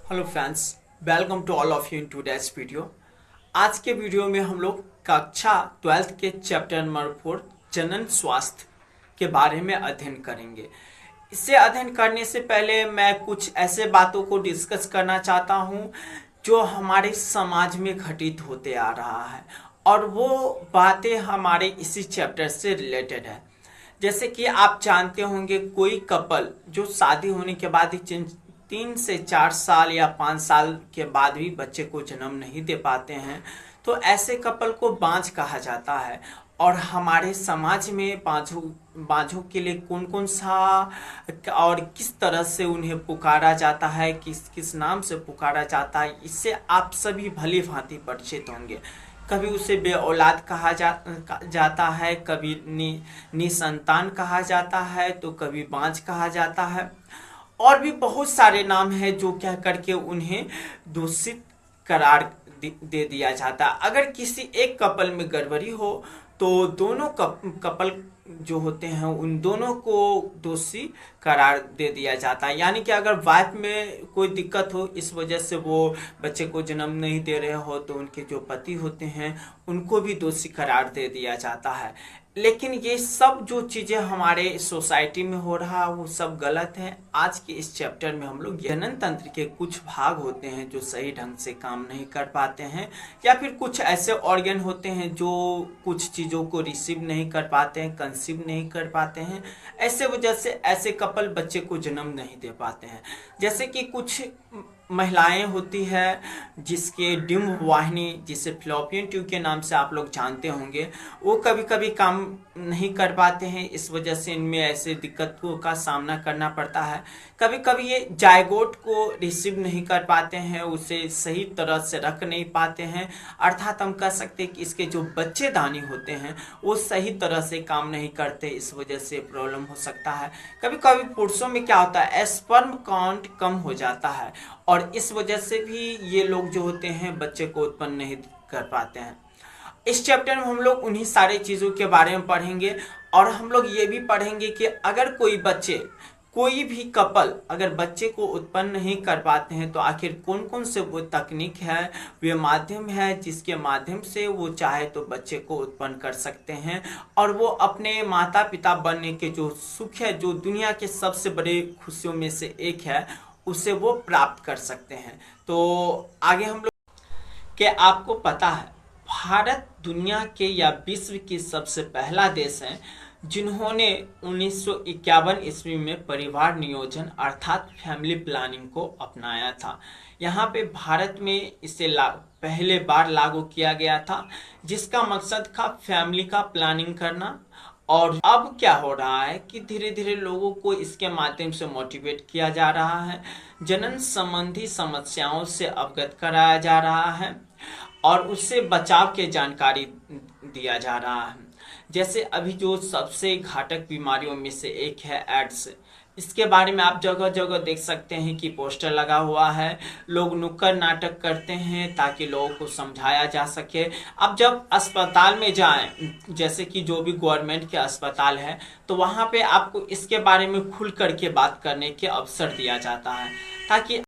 Hello friends, welcome to all of you in today's video. आज के video में हम लोग कक्षा 12th के चैप्टर नंबर 4 जनन स्वास्थ्य के बारे में अध्ययन करेंगे। इसे अध्ययन करने से पहले मैं कुछ ऐसे बातों को डिस्कस करना चाहता हूँ जो हमारे समाज में घटित होते आ रहा है, और वो बातें हमारे इसी चैप्टर से रिलेटेड है। जैसे कि आप जानते होंगे, कोई कपल जो शादी होने के बाद ही 3 से 4 साल या 5 साल के बाद भी बच्चे को जन्म नहीं दे पाते हैं, तो ऐसे कपल को बांझ कहा जाता है। और हमारे समाज में बांझों के लिए कौन कौन सा और किस तरह से उन्हें पुकारा जाता है, किस किस नाम से पुकारा जाता है, इससे आप सभी भली भांति परिचित होंगे। कभी उसे बे औलाद जाता है, कभी निसंतान कहा जाता है, तो कभी बांझ कहा जाता है, और भी बहुत सारे नाम हैं जो कह करके उन्हें दूषित करार दे दिया जाता है। अगर किसी एक कपल में गड़बड़ी हो तो दोनों कपल जो होते हैं उन दोनों को दोषी करार दे दिया जाता है। यानी कि अगर वाइफ में कोई दिक्कत हो, इस वजह से वो बच्चे को जन्म नहीं दे रहे हो, तो उनके जो पति होते हैं उनको भी दोषी करार दे दिया जाता है। लेकिन ये सब जो चीज़ें हमारे सोसाइटी में हो रहा है वो सब गलत है। आज के इस चैप्टर में हम लोग जनन तंत्र के कुछ भाग होते हैं जो सही ढंग से काम नहीं कर पाते हैं, या फिर कुछ ऐसे ऑर्गन होते हैं जो कुछ चीज़ों को रिसीव नहीं कर पाते हैं, कंसीव नहीं कर पाते हैं। ऐसे वजह से ऐसे कपल बच्चे को जन्म नहीं दे पाते हैं। जैसे कि कुछ महिलाएं होती है जिसके डिम्ब वाहिनी, जिसे फ्लॉपियन ट्यूब के नाम से आप लोग जानते होंगे, वो कभी कभी काम नहीं कर पाते हैं। इस वजह से इनमें ऐसे दिक्कतों का सामना करना पड़ता है। कभी कभी ये जायगोट को रिसीव नहीं कर पाते हैं, उसे सही तरह से रख नहीं पाते हैं। अर्थात हम कह सकते हैं कि इसके जो बच्चेदानी होते हैं वो सही तरह से काम नहीं करते, इस वजह से प्रॉब्लम हो सकता है। कभी कभी पुरुषों में क्या होता है, स्पर्म काउंट कम हो जाता है, और इस वजह से भी ये लोग जो होते हैं बच्चे को उत्पन्न नहीं कर पाते हैं। इस चैप्टर में हम लोग उन्हीं सारी चीज़ों के बारे में पढ़ेंगे, और हम लोग ये भी पढ़ेंगे कि अगर कोई भी कपल अगर बच्चे को उत्पन्न नहीं कर पाते हैं तो आखिर कौन कौन से वो तकनीक है, वे माध्यम है जिसके माध्यम से वो चाहे तो बच्चे को उत्पन्न कर सकते हैं, और वो अपने माता पिता बनने के जो सुख है, जो दुनिया के सबसे बड़े खुशियों में से एक है, उसे वो प्राप्त कर सकते हैं। तो आगे हम लोग के आपको पता है, भारत दुनिया के या विश्व की सबसे पहला देश है जिन्होंने 1951 ईस्वी में परिवार नियोजन अर्थात फैमिली प्लानिंग को अपनाया था। यहाँ पे भारत में इसे पहले बार लागू किया गया था, जिसका मकसद था फैमिली का प्लानिंग करना। और अब क्या हो रहा है कि धीरे धीरे लोगों को इसके माध्यम से मोटिवेट किया जा रहा है, जनन संबंधी समस्याओं से अवगत कराया जा रहा है, और उससे बचाव के जानकारी दिया जा रहा है। जैसे अभी जो सबसे घातक बीमारियों में से एक है एड्स, इसके बारे में आप जगह जगह देख सकते हैं कि पोस्टर लगा हुआ है। लोग नुक्कड़ नाटक करते हैं ताकि लोगों को समझाया जा सके। अब जब अस्पताल में जाएं, जैसे कि जो भी गवर्नमेंट के अस्पताल है, तो वहाँ पे आपको इसके बारे में खुल करके बात करने के अवसर दिया जाता है, ताकि